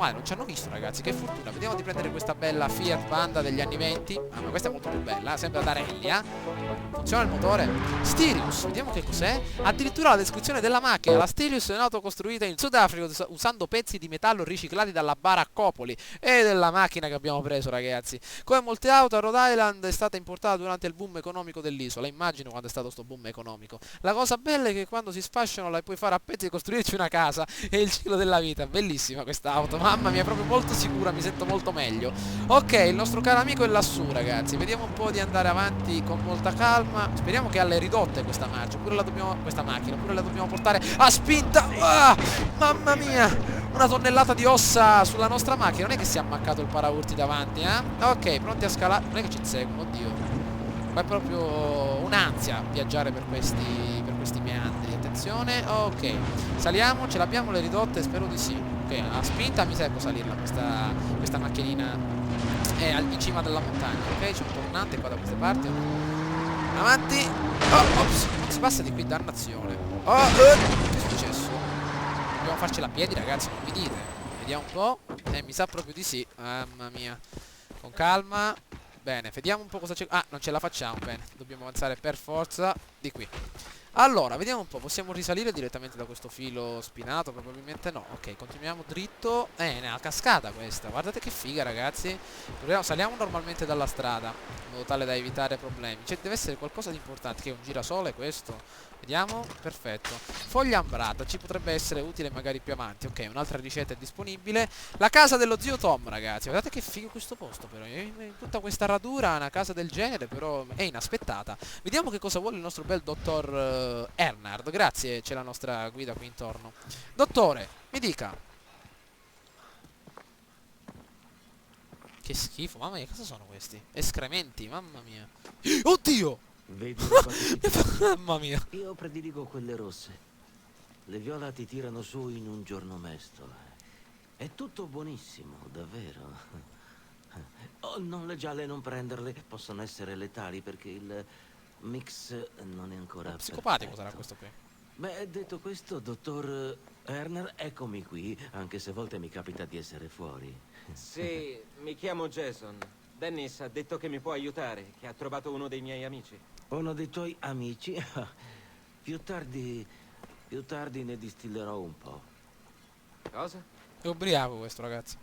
male, non ci hanno visto, ragazzi, che fortuna. Vediamo di prendere questa bella Fiat Panda degli anni 20. Ah, ma questa è molto più bella, sembra da rally, Funziona il motore. Stirius, vediamo che cos'è. Addirittura la descrizione della macchina. La Stirius è un'auto costruita in Sudafrica usando pezzi di metallo riciclati dalla baraccopoli. E della macchina che abbiamo preso, ragazzi. Come molte auto, a Rhode Island è stata importata durante il boom economico dell'isola. Immagino quando è stato sto boom economico. La cosa bella è che quando si sfasciano la puoi fare a pezzi e costruirci una casa. È il ciclo della vita. Bellissima questa auto. Mamma mia, è proprio molto sicura, mi sento molto meglio. Ok, il nostro caro amico è lassù, ragazzi. Vediamo un po' di andare avanti con molta calma. Speriamo che alle ridotte questa marcia. Oppure la dobbiamo. Questa macchina. Oppure la dobbiamo portare a spinta. Ah, mamma mia! Una tonnellata di ossa sulla nostra macchina. Non è che si è ammaccato il paraurti davanti, Ok, pronti a scalare. Non è che ci inseguono, oddio. Ma è proprio un'ansia viaggiare per questi meandri. Attenzione. Ok, saliamo. Ce l'abbiamo le ridotte? Spero di sì. Ok, a spinta mi serve salirla questa macchinina. È in cima della montagna. Ok, c'è un tornante qua da queste parti. Avanti. Oh, ops, non si passa di qui, dannazione. Oh, che è successo? Dobbiamo farcela a piedi, ragazzi, non mi dite. Vediamo un po'. Mi sa proprio di sì. Mamma mia. Con calma. Bene, vediamo un po' cosa c'è. Ah, non ce la facciamo, bene. Dobbiamo avanzare per forza di qui. Allora, vediamo un po'. Possiamo risalire direttamente da questo filo spinato? Probabilmente no. Ok, continuiamo dritto. Nella cascata questa. Guardate che figa, ragazzi. Saliamo normalmente dalla strada, in modo tale da evitare problemi. Cioè, deve essere qualcosa di importante. Che è un girasole questo? Vediamo. Perfetto. Foglia ambrata. Ci potrebbe essere utile magari più avanti. Ok, un'altra ricetta è disponibile. La casa dello zio Tom, ragazzi. Guardate che figo questo posto, però. In tutta questa radura, una casa del genere, però è inaspettata. Vediamo che cosa vuole il nostro bel dottor Ernard. Grazie, c'è la nostra guida qui intorno. Dottore, mi dica. Che schifo, mamma mia, cosa sono questi? Escrementi, mamma mia. Oddio! Vedi le cose che ti faccio? Mamma mia. Io prediligo quelle rosse. Le viola ti tirano su in un giorno mesto. È tutto buonissimo, davvero. Oh, non le gialle, non prenderle. Possono essere letali perché il mix non è ancora Psicopatico sarà perfetto. questo qui. Beh, detto questo, dottor Erner, eccomi qui, anche se a volte mi capita di essere fuori. Sì, mi chiamo Jason. Dennis ha detto che mi può aiutare, che ha trovato uno dei miei amici. Uno dei tuoi amici? Più tardi ne distillerò un po'. Cosa? È ubriaco questo, ragazzi.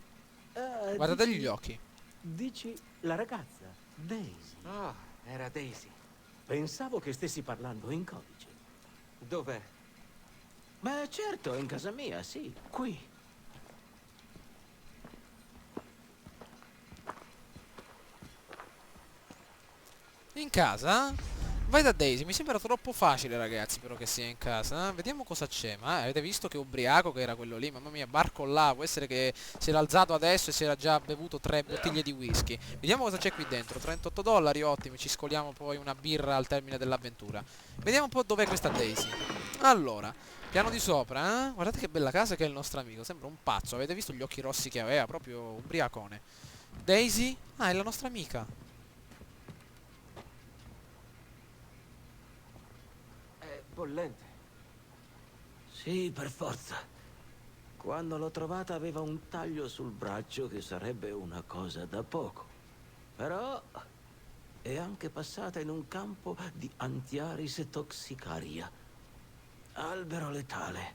Guardategli gli occhi. Dici la ragazza, Daisy. Oh, era Daisy. Pensavo che stessi parlando in codice. Dov'è? Beh, certo, in casa mia, sì. Qui. In casa? Vai da Daisy, mi sembra troppo facile, ragazzi, però che sia in casa. Vediamo cosa c'è. Ma avete visto che ubriaco che era quello lì? Mamma mia, barco là. Può essere che si era alzato adesso e si era già bevuto 3 bottiglie di whisky. Vediamo cosa c'è qui dentro. 38 dollari, ottimo. Ci scoliamo poi una birra al termine dell'avventura. Vediamo un po' dov'è questa Daisy. Allora, piano di sopra, Guardate che bella casa che è il nostro amico. Sembra un pazzo. Avete visto gli occhi rossi che aveva? Proprio ubriacone. Daisy? Ah, è la nostra amica. È bollente. Sì, per forza. Quando l'ho trovata aveva un taglio sul braccio che sarebbe una cosa da poco. Però è anche passata in un campo di Antiaris toxicaria. Albero letale.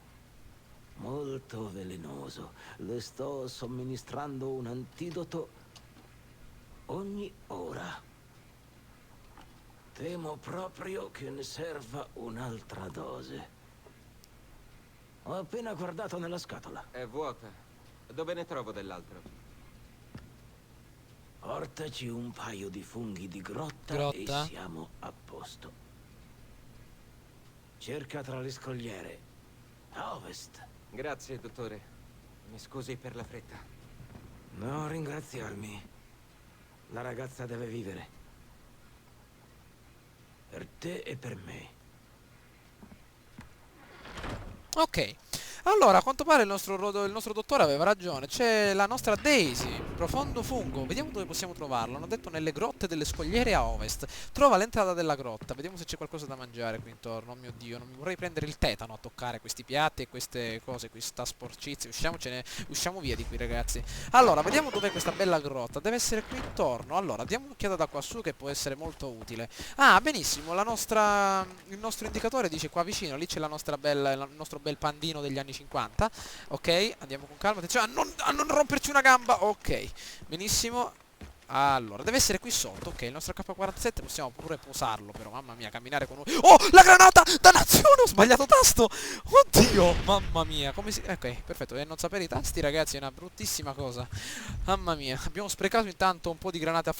Molto velenoso. Le sto somministrando un antidoto ogni ora. Temo proprio che ne serva un'altra dose. Ho appena guardato nella scatola. È vuota. Dove ne trovo dell'altro? Portaci un paio di funghi di grotta e Grotta? siamo a posto. Cerca tra le scogliere. A ovest. Grazie, dottore. Mi scusi per la fretta. Non ringraziarmi. La ragazza deve vivere. Per te e per me. Ok, Allora, a quanto pare il nostro dottore aveva ragione. C'è la nostra Daisy, profondo fungo. Vediamo dove possiamo trovarlo. Hanno detto nelle grotte delle scogliere a ovest. Trova l'entrata della grotta. Vediamo se c'è qualcosa da mangiare qui intorno. Oh mio Dio, non mi vorrei prendere il tetano a toccare questi piatti e queste cose, questa sporcizia. Usciamo via di qui, ragazzi. Allora, vediamo dov'è questa bella grotta. Deve essere qui intorno. Allora, diamo un'occhiata da qua su che può essere molto utile. Ah, benissimo, il nostro indicatore dice qua vicino. Lì c'è il nostro bel pandino degli anni 50. Ok, andiamo con calma. Attenzione a non romperci una gamba. Ok, benissimo. Allora, deve essere qui sotto. Ok, il nostro K47 possiamo pure posarlo. Però, mamma mia, camminare con un... Oh, la granata! Dannazione, ho sbagliato tasto. Oddio, mamma mia, come si... Ok, perfetto, e non sapere i tasti, ragazzi, è una bruttissima cosa. Mamma mia, abbiamo sprecato intanto un po' di granate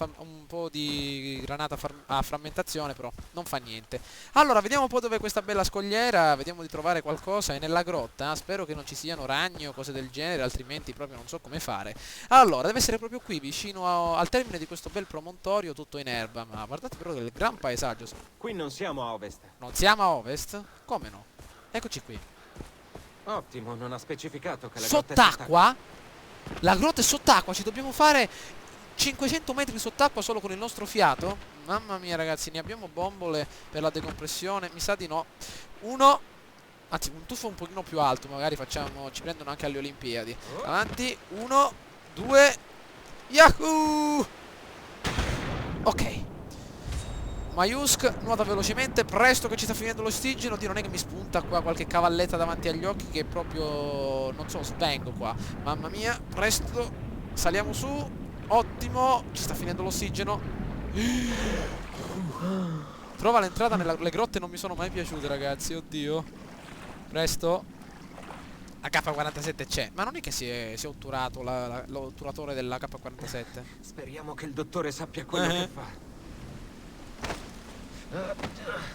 a frammentazione, però non fa niente. Allora, vediamo un po' dove è questa bella scogliera. Vediamo di trovare qualcosa. È nella grotta, spero che non ci siano ragni o cose del genere, altrimenti proprio non so come fare. Allora, deve essere proprio qui, vicino al termine di questo bel promontorio tutto in erba. Ma guardate però del gran paesaggio. Qui non siamo a ovest. Non siamo a ovest? Come no? Eccoci qui. Ottimo, non ha specificato che la grotta è Sott'acqua? La grotta è sott'acqua, ci dobbiamo fare 500 metri sott'acqua solo con il nostro fiato? Mamma mia, ragazzi, ne abbiamo bombole per la decompressione? Mi sa di no. Anzi, un tuffo un pochino più alto, magari ci prendono anche alle Olimpiadi. Avanti, 1, 2, Yahoo! Ok. Mayusk nuota velocemente, presto che ci sta finendo l'ossigeno. Dio, non è che mi spunta qua qualche cavalletta davanti agli occhi che proprio... non so, svengo qua. Mamma mia, presto. Saliamo su. Ottimo, ci sta finendo l'ossigeno. Trova l'entrata le grotte non mi sono mai piaciute, ragazzi, oddio. Presto. La K47 c'è, ma non è che si è otturato l'otturatore della K47? Speriamo che il dottore sappia quello che fa.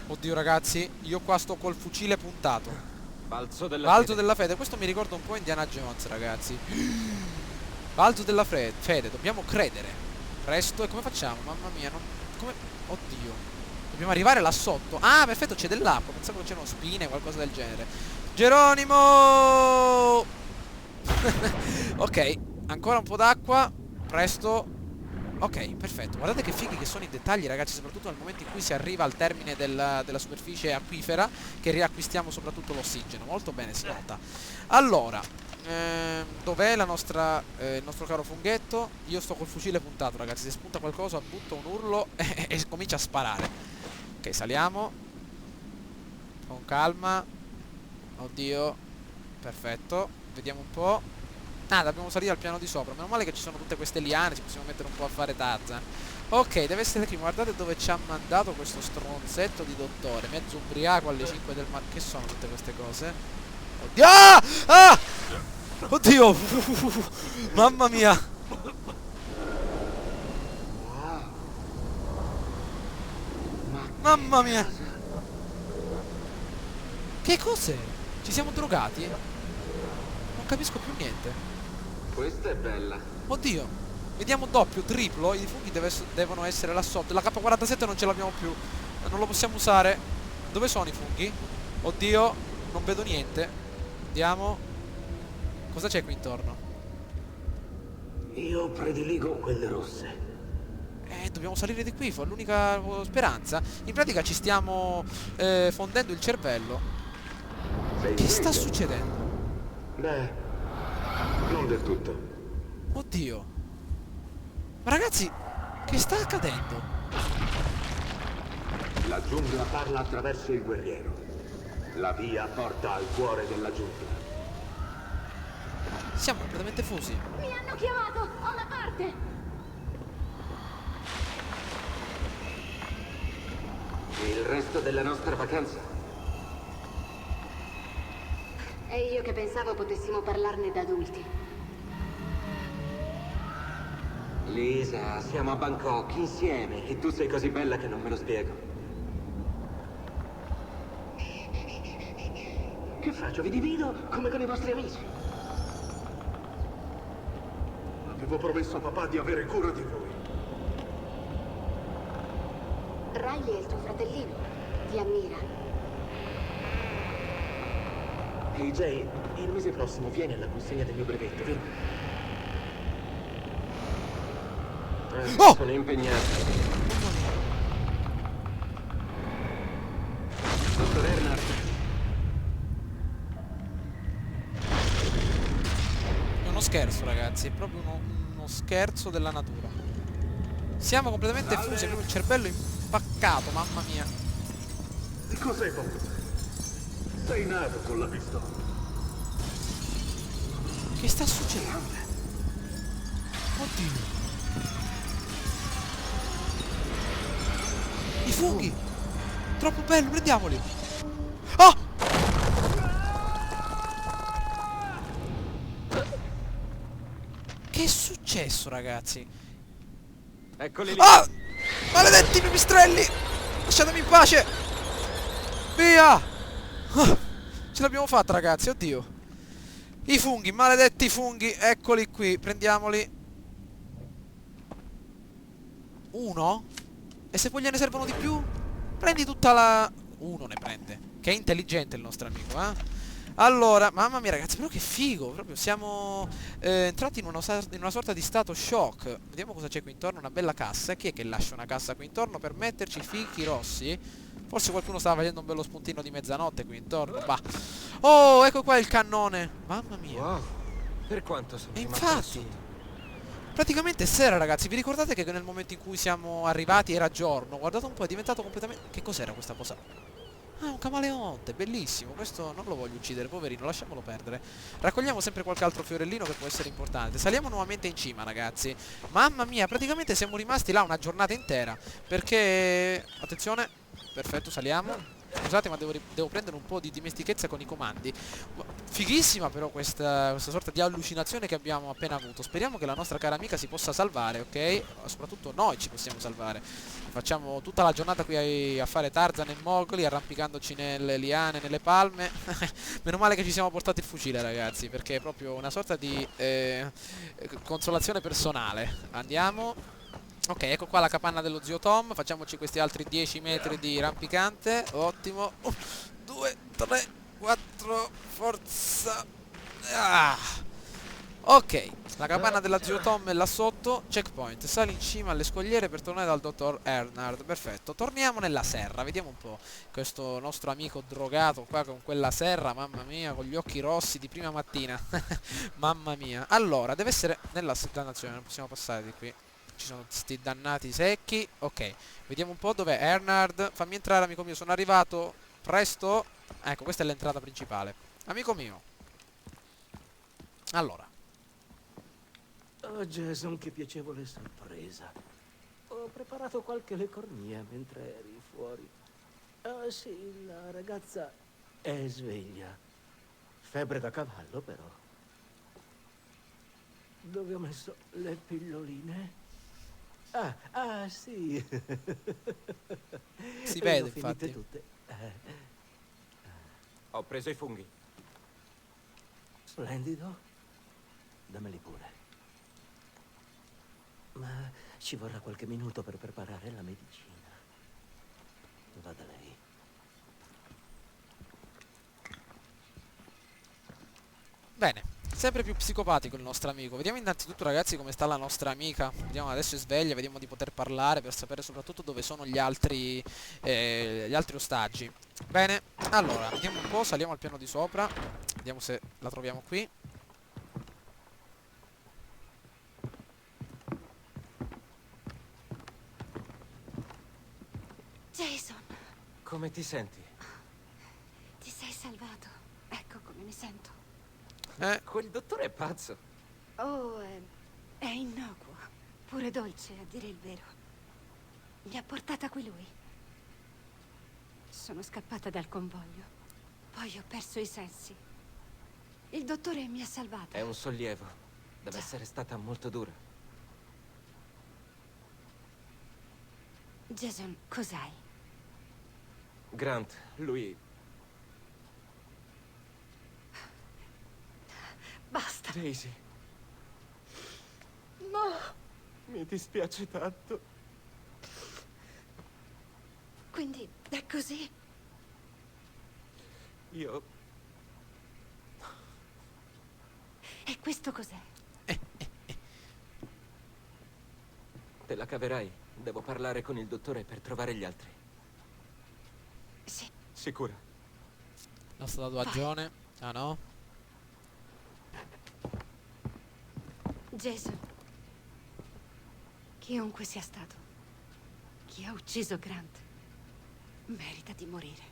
Oddio, ragazzi, io qua sto col fucile puntato. Balzo della Balzo fede. della fede, questo mi ricorda un po' Indiana Jones, ragazzi. Balzo della fede, dobbiamo credere. Presto, e come facciamo? Mamma mia, come... Oddio. Dobbiamo arrivare là sotto. Ah, perfetto, c'è dell'acqua, pensavo che c'erano spine o qualcosa del genere. Geronimo! Ok, ancora un po' d'acqua. Presto. Ok, perfetto. Guardate che fighi che sono i dettagli, ragazzi, soprattutto nel momento in cui si arriva al termine della superficie acquifera, che riacquistiamo soprattutto l'ossigeno. Molto bene, si nota. Allora, dov'è il nostro caro funghetto? Io sto col fucile puntato, ragazzi. Se spunta qualcosa, butto un urlo e comincia a sparare. Ok, saliamo. Con calma. Oddio. Perfetto. Vediamo un po'. Ah, dobbiamo salire al piano di sopra. Meno male che ci sono tutte queste liane, ci possiamo mettere un po' a fare Tarzan. Ok, deve essere qui. Guardate dove ci ha mandato questo stronzetto di dottore. Mezzo ubriaco alle 5 del mattino. Che sono tutte queste cose? Oddio! Ah! Ah! Oddio! Mamma mia! Mamma mia! Che cos'è? Ci siamo drogati? Non capisco più niente. Questa è bella. Oddio, vediamo doppio, triplo. I funghi devono essere là sotto. La K47 non ce l'abbiamo più. Non lo possiamo usare. Dove sono i funghi? Oddio, non vedo niente. Andiamo. Cosa c'è qui intorno? Io prediligo quelle rosse. Dobbiamo salire di qui, fa l'unica speranza. In pratica ci stiamo fondendo il cervello. Che sta succedendo? Beh, non del tutto. Oddio. Ma ragazzi, che sta accadendo? La giungla parla attraverso il guerriero. La via porta al cuore della giungla. Siamo completamente fusi. Mi hanno chiamato! Ho la parte! Il resto della nostra vacanza? E io che pensavo potessimo parlarne da adulti. Lisa, siamo a Bangkok insieme e tu sei così bella che non me lo spiego. Che faccio? Vi divido come con i vostri amici. Avevo promesso a papà di avere cura di voi. Riley è il tuo fratellino. Ti ammira. Ehi Jay, il mese prossimo vieni alla consegna del mio brevetto, vero? Oh! Sono impegnato. Dottor Earnhardt, È uno scherzo, ragazzi, è proprio uno scherzo della natura. Siamo completamente fusi, proprio il cervello impaccato, mamma mia. cos'hai paura? Sei nato con la pistola. Che sta succedendo? Oddio. I funghi! Troppo bello, prendiamoli! Oh! Che è successo, ragazzi? Eccoli lì. Ah! Maledetti pipistrelli! Lasciatemi in pace! Via! Ah, ce l'abbiamo fatta, ragazzi, oddio. I funghi, maledetti funghi, eccoli qui, prendiamoli. Uno? E se poi gliene servono di più? Prendi tutta la... Uno ne prende. Che è intelligente il nostro amico, eh? Allora, mamma mia ragazzi, però che figo. Proprio siamo entrati in una sorta di stato shock. Vediamo cosa c'è qui intorno, una bella cassa. Chi è che lascia una cassa qui intorno per metterci i fichi rossi? Forse qualcuno stava facendo un bello spuntino di mezzanotte qui intorno. Bah. Oh, ecco qua il cannone. Mamma mia. Wow. Per quanto sono E rimasto infatti, assunto. praticamente è sera, ragazzi. Vi ricordate che nel momento in cui siamo arrivati era giorno? Guardate un po', è diventato completamente... Che cos'era questa cosa? Ah, un camaleonte, bellissimo. Questo non lo voglio uccidere, poverino, lasciamolo perdere. Raccogliamo sempre qualche altro fiorellino che può essere importante. Saliamo nuovamente in cima, ragazzi. Mamma mia, praticamente siamo rimasti là una giornata intera. Perché... Attenzione. Perfetto, saliamo. Scusate, ma devo prendere un po' di dimestichezza con i comandi. Fighissima però questa sorta di allucinazione che abbiamo appena avuto. Speriamo che la nostra cara amica si possa salvare, ok? Soprattutto noi ci possiamo salvare. Facciamo tutta la giornata qui a fare Tarzan e Mowgli, arrampicandoci nelle liane, nelle palme. Meno male che ci siamo portati il fucile, ragazzi, perché è proprio una sorta di consolazione personale. Andiamo. Ok, ecco qua la capanna dello zio Tom. Facciamoci questi altri 10 metri di rampicante. Ottimo. 2, 3, 4. Forza. Ah. Ok, la capanna della zio Tom è là sotto. Checkpoint. Sali in cima alle scogliere per tornare dal dottor Earnhardt. Perfetto. Torniamo nella serra. Vediamo un po'. Questo nostro amico drogato qua con quella serra. Mamma mia, con gli occhi rossi di prima mattina. Mamma mia. Allora, deve essere nella dannazione. Non possiamo passare di qui. Ci sono sti dannati secchi. Ok, vediamo un po' dov'è Earnhardt. Fammi entrare, amico mio, sono arrivato. Presto. Ecco, questa è l'entrata principale. Amico mio. Allora. Oh, Jason, che piacevole sorpresa. Ho preparato qualche lecornia mentre eri fuori. Ah, sì, la ragazza è sveglia. Febbre da cavallo, però. Dove ho messo le pilloline? Sì. Si Le vede, ho finite infatti. tutte. Ho preso i funghi. Splendido. Dammeli pure. Ma ci vorrà qualche minuto per preparare la medicina. Vada lei. Bene. Sempre più psicopatico il nostro amico. Vediamo innanzitutto, ragazzi, come sta la nostra amica. Vediamo, adesso è sveglia, vediamo di poter parlare per sapere soprattutto dove sono gli altri ostaggi. Bene, allora, vediamo un po', saliamo al piano di sopra. Vediamo se la troviamo qui. Jason, Come ti senti? ti sei salvato. Ecco come mi sento. Quel dottore è pazzo. Oh, è innocuo. Pure dolce, a dire il vero. Mi ha portata qui lui. Sono scappata dal convoglio. Poi ho perso i sensi. Il dottore mi ha salvato. È un sollievo. Deve essere stata molto dura. Jason, cos'hai? Grant, lui... Basta. Daisy, No. mi dispiace tanto. Quindi è così? Io questo cos'è? Te la caverai. Devo parlare con il dottore per trovare gli altri. Sì. Sicura? Nostro tatuaggione. Ah no? Jason, chiunque sia stato, chi ha ucciso Grant, merita di morire.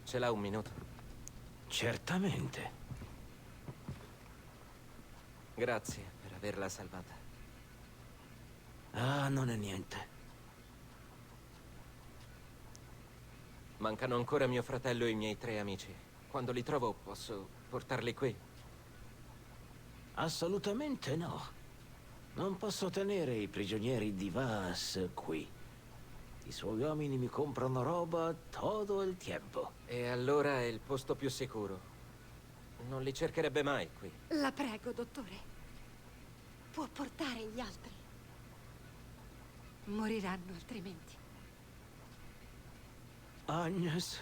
Ce l'ha un minuto? Certamente. Grazie per averla salvata. Ah, non è niente. Mancano ancora mio fratello e i miei 3 amici. Quando li trovo, posso portarli qui? Assolutamente no. Non posso tenere i prigionieri di Vas qui. I suoi uomini mi comprano roba tutto il tempo. E allora è il posto più sicuro. Non li cercherebbe mai qui. La prego, dottore. Può portare gli altri. Moriranno altrimenti. Agnes,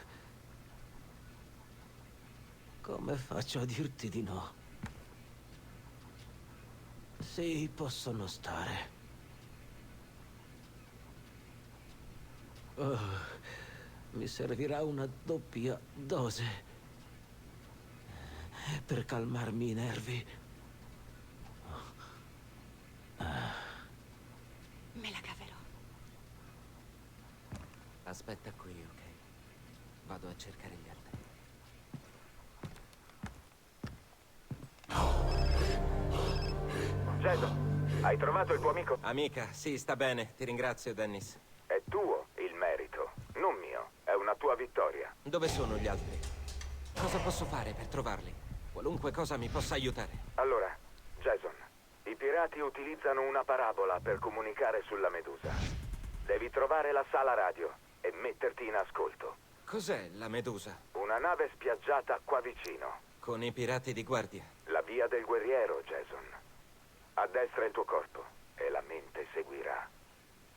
come faccio a dirti di no? Sì, possono stare. Oh, mi servirà una doppia dose per calmarmi i nervi. Me la caverò. Aspetta qui, ok? Vado a cercare gli altri. Jason, hai trovato il tuo amico? Amica, sì, sta bene. Ti ringrazio, Dennis. È tuo il merito, non mio. È una tua vittoria. Dove sono gli altri? Cosa posso fare per trovarli? Qualunque cosa mi possa aiutare. Allora, Jason, i pirati utilizzano una parabola per comunicare sulla Medusa. Devi trovare la sala radio e metterti in ascolto. Cos'è la Medusa? Una nave spiaggiata qua vicino. Con i pirati di guardia. La via del guerriero, Jason. A destra il tuo corpo e la mente seguirà.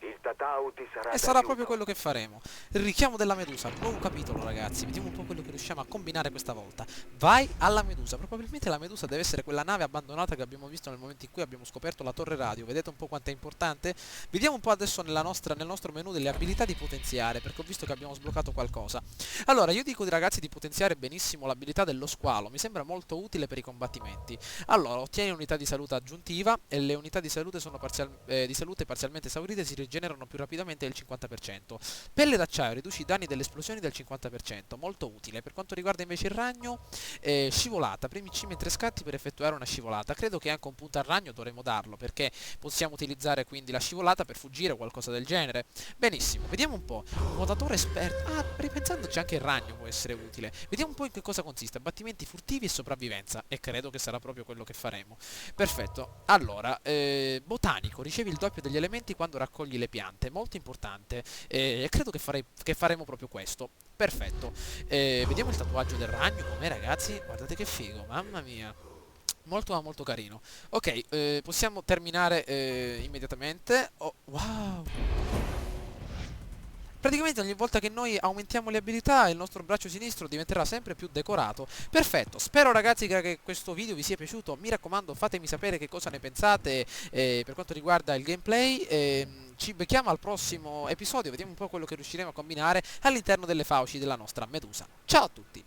Il Tatau ti sarà E sarà d'aiuto. proprio quello che faremo. Il richiamo della Medusa, nuovo capitolo ragazzi, vediamo un po' quello che riusciamo a combinare questa volta. Vai alla Medusa, probabilmente la Medusa deve essere quella nave abbandonata che abbiamo visto nel momento in cui abbiamo scoperto la torre radio, vedete un po' quanto è importante? Vediamo un po' adesso nel nostro menu delle abilità di potenziare, perché ho visto che abbiamo sbloccato qualcosa. Allora, io dico ragazzi di potenziare benissimo l'abilità dello squalo, mi sembra molto utile per i combattimenti. Allora, ottieni unità di salute aggiuntiva e le unità di salute sono di salute parzialmente esaurite si rigenerano più rapidamente del 50%. Pelle d'acciaio, riduci i danni delle esplosioni del 50%, molto utile. Per quanto riguarda invece il ragno, scivolata, premi C mentre scatti per effettuare una scivolata. Credo che anche un punto al ragno dovremmo darlo, perché possiamo utilizzare quindi la scivolata per fuggire o qualcosa del genere. Benissimo, vediamo un po'. Nuotatore esperto. Ah, ripensandoci anche il ragno può essere utile. Vediamo un po' in che cosa consiste. Abbattimenti furtivi e sopravvivenza. E credo che sarà proprio quello che faremo. Perfetto. Allora, botanico, ricevi il doppio degli elementi quando raccogli le piante, molto importante, e credo che faremo proprio questo. Perfetto. Vediamo il tatuaggio del ragno com'è ragazzi, guardate che figo, mamma mia, molto molto carino. Ok, possiamo terminare immediatamente. Oh, wow, praticamente ogni volta che noi aumentiamo le abilità il nostro braccio sinistro diventerà sempre più decorato. Perfetto, spero ragazzi che questo video vi sia piaciuto. Mi raccomando, fatemi sapere che cosa ne pensate per quanto riguarda il gameplay. Ci becchiamo al prossimo episodio, vediamo un po' quello che riusciremo a combinare all'interno delle fauci della nostra Medusa. Ciao a tutti!